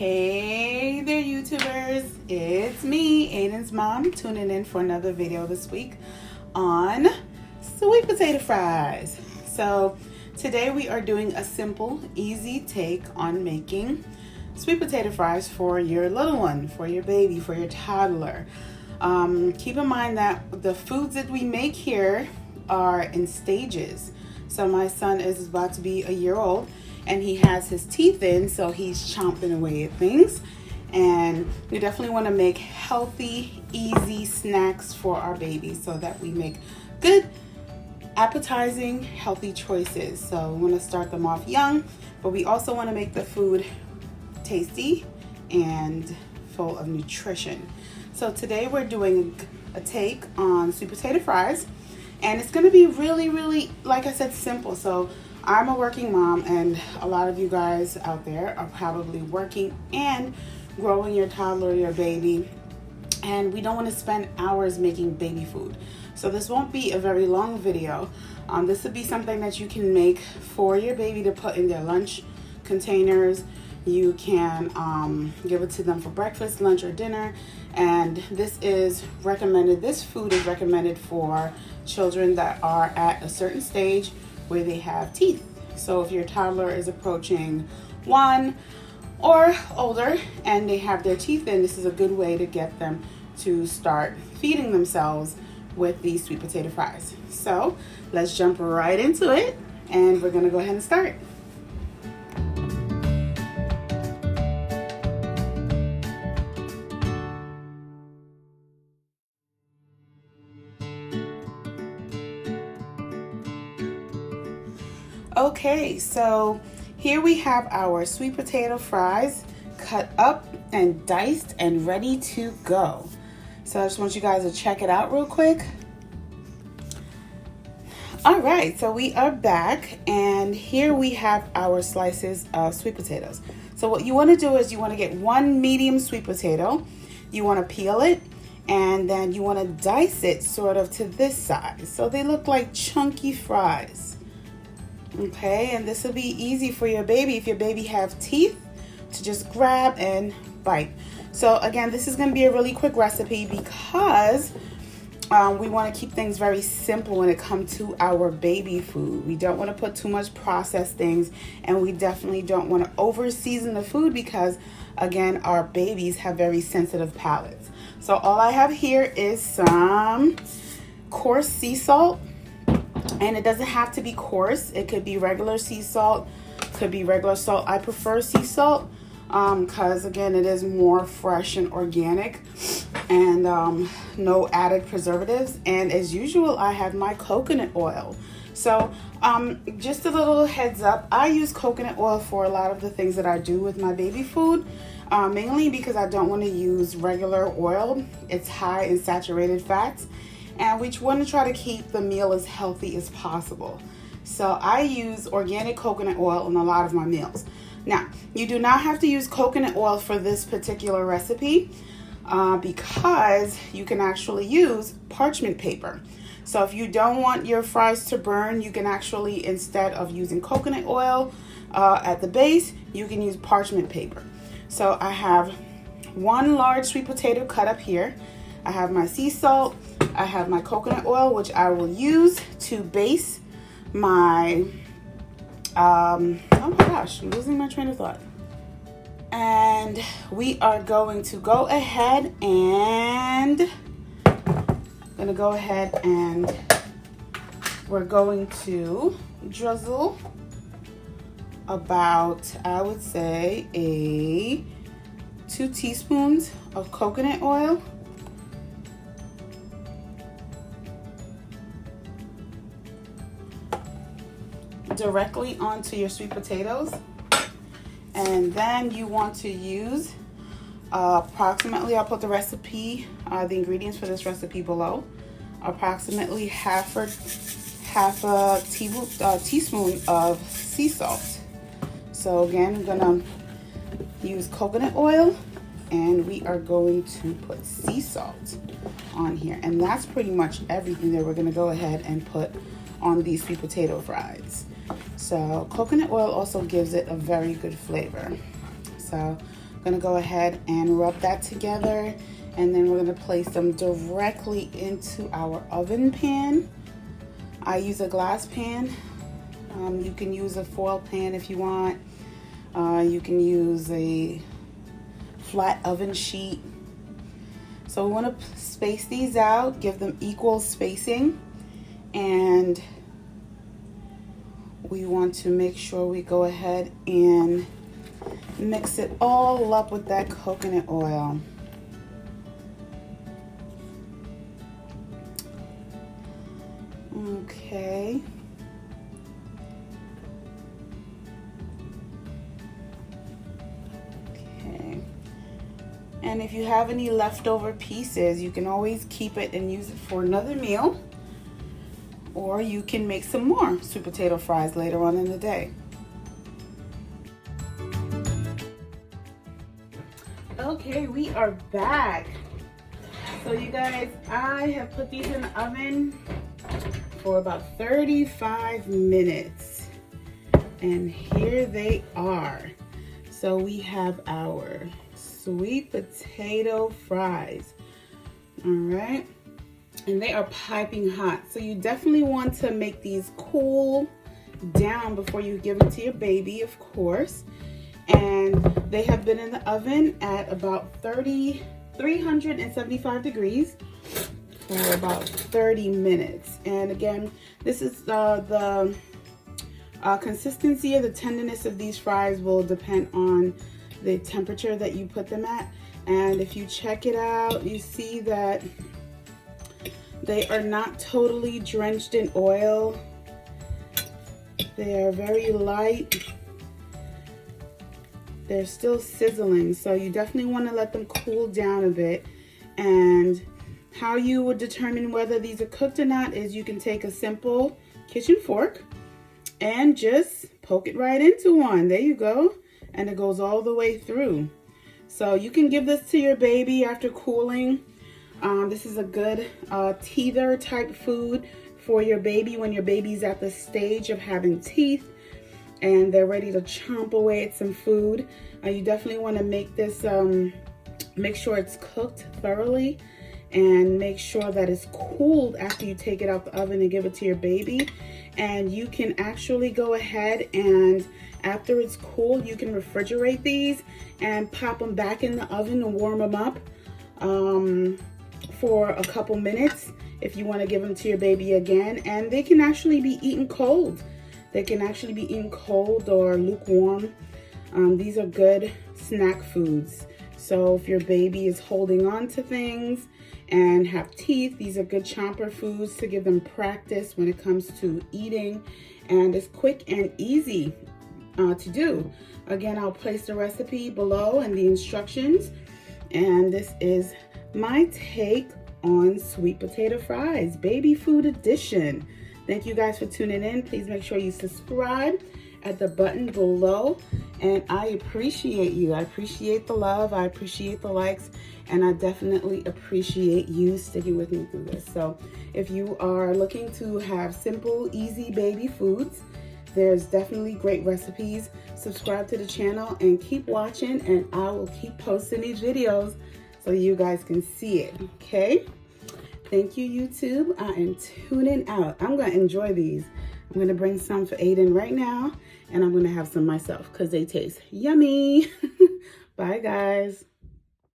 Hey there, YouTubers. It's me, Aiden's mom, tuning in for another video this week on sweet potato fries. So today we are doing a simple, easy take on making sweet potato fries for your little one, for your baby, for your toddler. Keep in mind that the foods that we make here are in stages. So my son is about to be a year old and he has his teeth in, so he's chomping away at things. And we definitely want to make healthy, easy snacks for our babies so that we make good, appetizing, healthy choices. So we want to start them off young, but we also want to make the food tasty and full of nutrition. So today we're doing a take on sweet potato fries, and it's going to be really, like I said, simple. So I'm a working mom, and a lot of you guys out there are probably working and growing your toddler, your baby, and we don't want to spend hours making baby food. So this won't be a very long video. This would be something that you can make for your baby to put in their lunch containers. You can give it to them for breakfast, lunch, or dinner. And this food is recommended for children that are at a certain stage where they have teeth. So if your toddler is approaching 1 or older and they have their teeth in, this is a good way to get them to start feeding themselves with these sweet potato fries. So let's jump right into it, and we're gonna go ahead and start. Okay, so here we have our sweet potato fries cut up and diced and ready to go. So I just want you guys to check it out real quick. All right, so we are back, and here we have our slices of sweet potatoes. So what you want to do is you want to get 1 medium sweet potato. You want to peel it, and then you want to dice it sort of to this size so they look like chunky fries. Okay, and this will be easy for your baby, if your baby have teeth, to just grab and bite. So again, this is going to be a really quick recipe because we want to keep things very simple when it comes to our baby food. We don't want to put too much processed things, and we definitely don't want to over season the food because, again, our babies have very sensitive palates. So all I have here is some coarse sea salt. And it doesn't have to be coarse. It could be regular sea salt, could be regular salt. I prefer sea salt because, again, it is more fresh and organic and no added preservatives. And as usual, I have my coconut oil. So just a little heads up, I use coconut oil for a lot of the things that I do with my baby food, mainly because I don't want to use regular oil. It's high in saturated fats. And we want to try to keep the meal as healthy as possible. So I use organic coconut oil in a lot of my meals. Now, you do not have to use coconut oil for this particular recipe because you can actually use parchment paper. So if you don't want your fries to burn, you can actually, instead of using coconut oil at the base, you can use parchment paper. So I have 1 large sweet potato cut up here. I have my sea salt. I have my coconut oil, which I will use to base my, oh my gosh, I'm losing my train of thought. And we are going to go ahead and, we're going to drizzle about, I would say, 2 teaspoons of coconut oil. Directly onto your sweet potatoes, and then you want to use approximately, I'll put the recipe, the ingredients for this recipe below, approximately half a teaspoon of sea salt. So again, I'm gonna use coconut oil, and we are going to put sea salt on here, and that's pretty much everything that we're gonna go ahead and put on these sweet potato fries. So coconut oil also gives it a very good flavor. So I'm gonna go ahead and rub that together, and then we're gonna place them directly into our oven pan. I use a glass pan. You can use a foil pan if you want. You can use a flat oven sheet. So we want to space these out, give them equal spacing, and we want to make sure we go ahead and mix it all up with that coconut oil. Okay. And if you have any leftover pieces, you can always keep it and use it for another meal, or you can make some more sweet potato fries later on in the day. Okay, we are back. So you guys, I have put these in the oven for about 35 minutes, and here they are. So we have our sweet potato fries. All right, and they are piping hot, so you definitely want to make these cool down before you give them to your baby, of course. And they have been in the oven at about 375 degrees for about 30 minutes. And again, this is the consistency or the tenderness of these fries will depend on the temperature that you put them at. And if you check it out, you see that they are not totally drenched in oil. They are very light. They're still sizzling, so you definitely want to let them cool down a bit. And how you would determine whether these are cooked or not is you can take a simple kitchen fork and just poke it right into one. There you go. And it goes all the way through. So you can give this to your baby after cooling. This is a good teether type food for your baby when your baby's at the stage of having teeth and they're ready to chomp away at some food. You definitely want to make this, make sure it's cooked thoroughly, and make sure that it's cooled after you take it out the oven and give it to your baby. And you can actually go ahead and after it's cooled, you can refrigerate these and pop them back in the oven and warm them up for a couple minutes if you want to give them to your baby again. And they can actually be eaten cold. They can actually be eaten cold or lukewarm. These are good snack foods. So if your baby is holding on to things and have teeth, these are good chomper foods to give them practice when it comes to eating. And it's quick and easy to do. Again, I'll place the recipe below and the instructions. And this is my take on sweet potato fries, baby food edition. Thank you guys for tuning in. Please make sure you subscribe at the button below. And I appreciate you. I appreciate the love. I appreciate the likes. And I definitely appreciate you sticking with me through this. So if you are looking to have simple, easy baby foods, there's definitely great recipes. Subscribe to the channel and keep watching, and I will keep posting these videos so you guys can see it, okay? Thank you, YouTube. I am tuning out. I'm gonna enjoy these. I'm gonna bring some for Aiden right now, and I'm gonna have some myself because they taste yummy. Bye, guys.